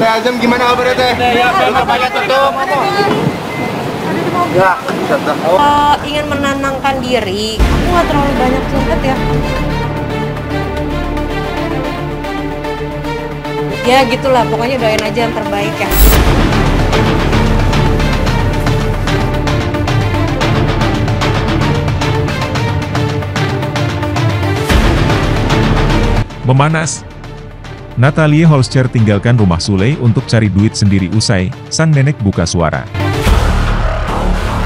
Teh Azam gimana kabarnya Teh? Ya, bapaknya tutup. Ya, ingin menenangkan diri, aku nggak terlalu banyak curhat ya. Ya gitulah, pokoknya doain aja yang terbaik ya. Memanas. Natalie Holscher tinggalkan rumah Sule untuk cari duit sendiri usai sang nenek buka suara.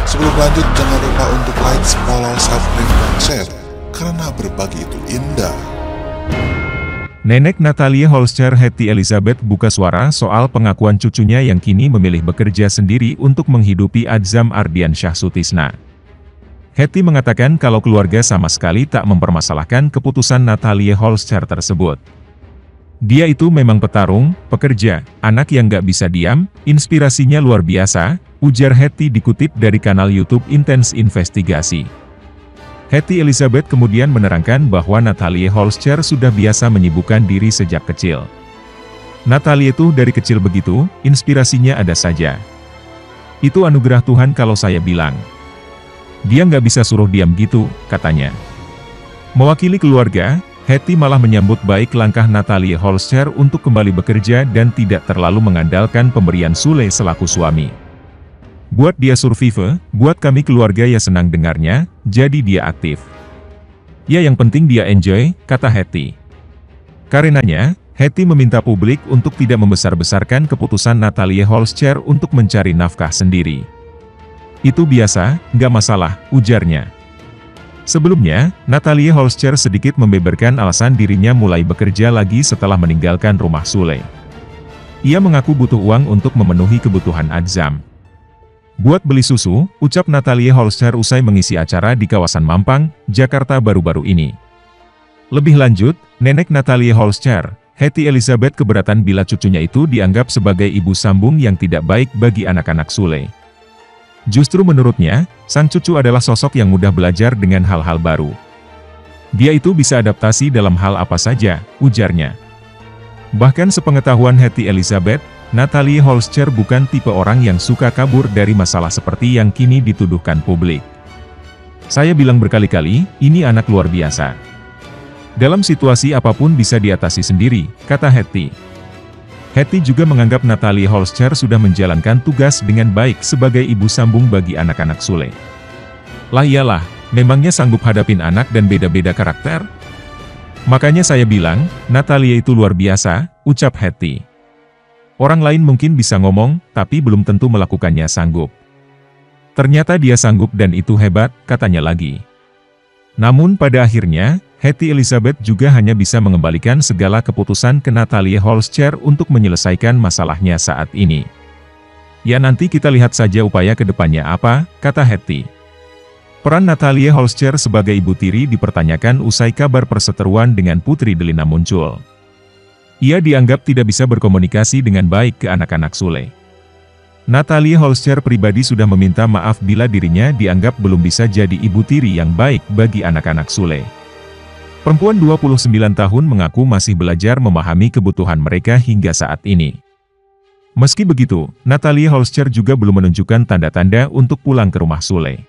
Sebelum lanjut, jangan lupa untuk like, follow, subscribe, dan share, karena berbagi itu indah. Nenek Natalie Holscher Hetty Elizabeth buka suara soal pengakuan cucunya yang kini memilih bekerja sendiri untuk menghidupi Adzam Ardiansyah Sutisna. Hetty mengatakan kalau keluarga sama sekali tak mempermasalahkan keputusan Natalie Holscher tersebut. Dia itu memang petarung, pekerja, anak yang gak bisa diam, inspirasinya luar biasa, ujar Hetty dikutip dari kanal YouTube Intense Investigasi. Hetty Elizabeth kemudian menerangkan bahwa Natalie Holscher sudah biasa menyibukkan diri sejak kecil. Natalie itu dari kecil begitu, inspirasinya ada saja. Itu anugerah Tuhan kalau saya bilang. Dia nggak bisa suruh diam gitu, katanya. Mewakili keluarga, Hetty malah menyambut baik langkah Natalie Holscher untuk kembali bekerja dan tidak terlalu mengandalkan pemberian Sule selaku suami. Buat dia survive, buat kami keluarga ya senang dengarnya, jadi dia aktif. Ya yang penting dia enjoy, kata Hetty. Karenanya, Hetty meminta publik untuk tidak membesar-besarkan keputusan Natalie Holscher untuk mencari nafkah sendiri. Itu biasa, nggak masalah, ujarnya. Sebelumnya, Natalie Holscher sedikit membeberkan alasan dirinya mulai bekerja lagi setelah meninggalkan rumah Sule. Ia mengaku butuh uang untuk memenuhi kebutuhan Adzam. Buat beli susu, ucap Natalie Holscher usai mengisi acara di kawasan Mampang, Jakarta baru-baru ini. Lebih lanjut, nenek Natalie Holscher, Hetty Elizabeth keberatan bila cucunya itu dianggap sebagai ibu sambung yang tidak baik bagi anak-anak Sule. Justru menurutnya, sang cucu adalah sosok yang mudah belajar dengan hal-hal baru. Dia itu bisa adaptasi dalam hal apa saja, ujarnya. Bahkan sepengetahuan Hetty Elizabeth, Natalie Holscher bukan tipe orang yang suka kabur dari masalah seperti yang kini dituduhkan publik. Saya bilang berkali-kali, ini anak luar biasa. Dalam situasi apapun bisa diatasi sendiri, kata Hetty. Hetty juga menganggap Natalie Holscher sudah menjalankan tugas dengan baik sebagai ibu sambung bagi anak-anak Sule. Lah iyalah, memangnya sanggup hadapin anak dan beda-beda karakter? Makanya saya bilang, Natalie itu luar biasa, ucap Hetty. Orang lain mungkin bisa ngomong, tapi belum tentu melakukannya sanggup. Ternyata dia sanggup dan itu hebat, katanya lagi. Namun pada akhirnya, Hetty Elizabeth juga hanya bisa mengembalikan segala keputusan ke Natalie Holscher untuk menyelesaikan masalahnya saat ini. Ya nanti kita lihat saja upaya ke depannya apa, kata Hetty. Peran Natalie Holscher sebagai ibu tiri dipertanyakan usai kabar perseteruan dengan Putri Delina muncul. Ia dianggap tidak bisa berkomunikasi dengan baik ke anak-anak Sule. Natalie Holscher pribadi sudah meminta maaf bila dirinya dianggap belum bisa jadi ibu tiri yang baik bagi anak-anak Sule. Perempuan 29 tahun mengaku masih belajar memahami kebutuhan mereka hingga saat ini. Meski begitu, Natalie Holscher juga belum menunjukkan tanda-tanda untuk pulang ke rumah Sule.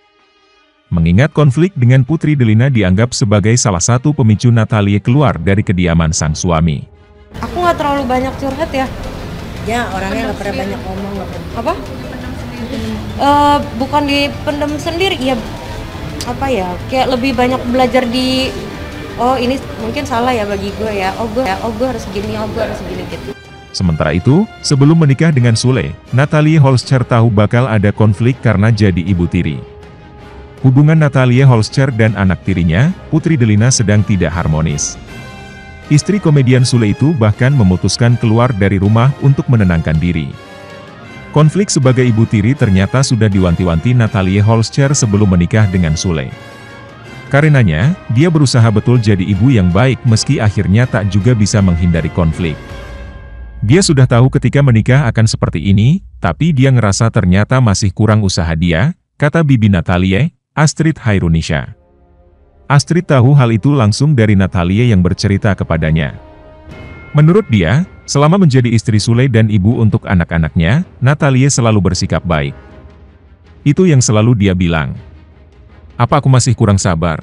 Mengingat konflik dengan Putri Delina dianggap sebagai salah satu pemicu Natalie keluar dari kediaman sang suami. Aku nggak terlalu banyak curhat ya. Ya, orangnya nggak pernah banyak ngomong, nggak pernah. Apa? Bukan dipendam sendiri, ya apa ya? Kayak lebih banyak belajar di, oh ini mungkin salah ya bagi gue ya. Oh gue harus gini, oh gue harus gini gitu. Sementara itu, sebelum menikah dengan Sule, Natalie Holscher tahu bakal ada konflik karena jadi ibu tiri. Hubungan Natalie Holscher dan anak tirinya, Putri Delina sedang tidak harmonis. Istri komedian Sule itu bahkan memutuskan keluar dari rumah untuk menenangkan diri. Konflik sebagai ibu tiri ternyata sudah diwanti-wanti Natalie Holscher sebelum menikah dengan Sule. Karenanya, dia berusaha betul jadi ibu yang baik meski akhirnya tak juga bisa menghindari konflik. Dia sudah tahu ketika menikah akan seperti ini, tapi dia ngerasa ternyata masih kurang usaha dia, kata bibi Natalie, Astrid Hairunisha. Astrid tahu hal itu langsung dari Natalie yang bercerita kepadanya. Menurut dia, Selama menjadi istri Sule dan ibu untuk anak-anaknya, Natalie selalu bersikap baik. Itu yang selalu dia bilang. Apa aku masih kurang sabar?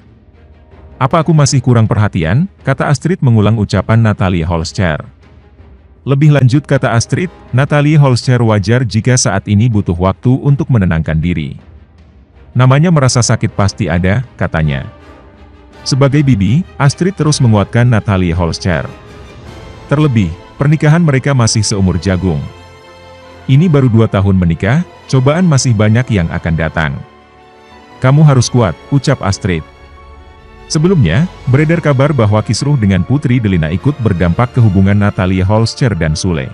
Apa aku masih kurang perhatian? Kata Astrid mengulang ucapan Natalie Holscher. Lebih lanjut kata Astrid, Natalie Holscher wajar jika saat ini butuh waktu untuk menenangkan diri. Namanya merasa sakit pasti ada, katanya. Sebagai bibi, Astrid terus menguatkan Natalie Holscher. Terlebih, pernikahan mereka masih seumur jagung. Ini baru 2 tahun menikah, cobaan masih banyak yang akan datang. Kamu harus kuat, ucap Astrid. Sebelumnya, beredar kabar bahwa kisruh dengan Putri Delina ikut berdampak ke hubungan Natalie Holscher dan Sule.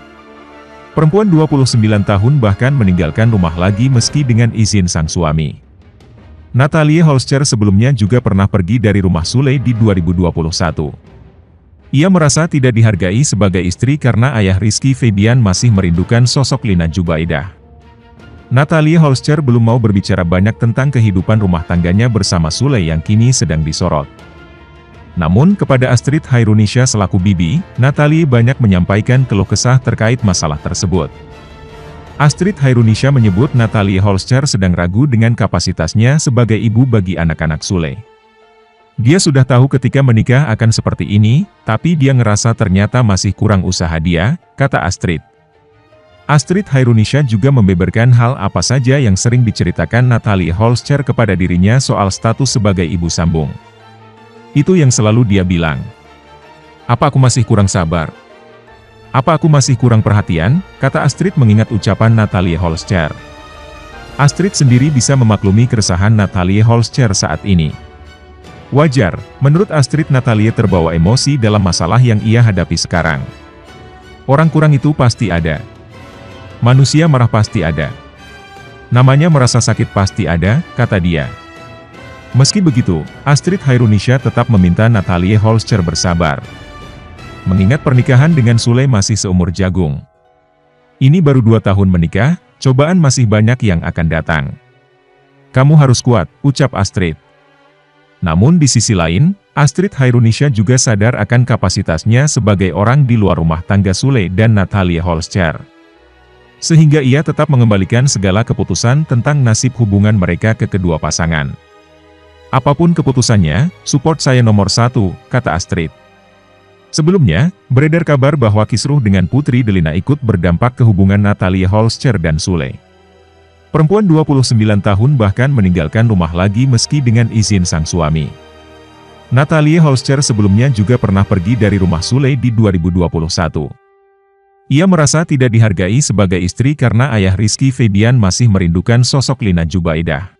Perempuan 29 tahun bahkan meninggalkan rumah lagi meski dengan izin sang suami. Natalie Holscher sebelumnya juga pernah pergi dari rumah Sule di 2021. Ia merasa tidak dihargai sebagai istri karena ayah Rizky Febian masih merindukan sosok Lina Jubaidah. Natalie Holscher belum mau berbicara banyak tentang kehidupan rumah tangganya bersama Sule yang kini sedang disorot. Namun kepada Astrid Hairunisha selaku bibi, Natalie banyak menyampaikan keluh kesah terkait masalah tersebut. Astrid Hairunisha menyebut Natalie Holscher sedang ragu dengan kapasitasnya sebagai ibu bagi anak-anak Sule. Dia sudah tahu ketika menikah akan seperti ini, tapi dia ngerasa ternyata masih kurang usaha dia, kata Astrid. Astrid Hairunisha juga membeberkan hal apa saja yang sering diceritakan Natalie Holscher kepada dirinya soal status sebagai ibu sambung. Itu yang selalu dia bilang. Apa aku masih kurang sabar? Apa aku masih kurang perhatian? Kata Astrid mengingat ucapan Natalie Holscher. Astrid sendiri bisa memaklumi keresahan Natalie Holscher saat ini. Wajar, menurut Astrid Natalie terbawa emosi dalam masalah yang ia hadapi sekarang. Orang kurang itu pasti ada. Manusia marah pasti ada. Namanya merasa sakit pasti ada, kata dia. Meski begitu, Astrid Hairunisha tetap meminta Natalie Holscher bersabar. Mengingat pernikahan dengan Sule masih seumur jagung. Ini baru 2 tahun menikah, cobaan masih banyak yang akan datang. Kamu harus kuat, ucap Astrid. Namun di sisi lain, Astrid Hairunisha juga sadar akan kapasitasnya sebagai orang di luar rumah tangga Sule dan Natalie Holscher. Sehingga ia tetap mengembalikan segala keputusan tentang nasib hubungan mereka ke kedua pasangan. Apapun keputusannya, support saya nomor 1, kata Astrid. Sebelumnya, beredar kabar bahwa kisruh dengan Putri Delina ikut berdampak ke hubungan Natalie Holscher dan Sule. Perempuan 29 tahun bahkan meninggalkan rumah lagi meski dengan izin sang suami. Natalie Holscher sebelumnya juga pernah pergi dari rumah Sule di 2021. Ia merasa tidak dihargai sebagai istri karena ayah Rizky Febian masih merindukan sosok Lina Jubaidah.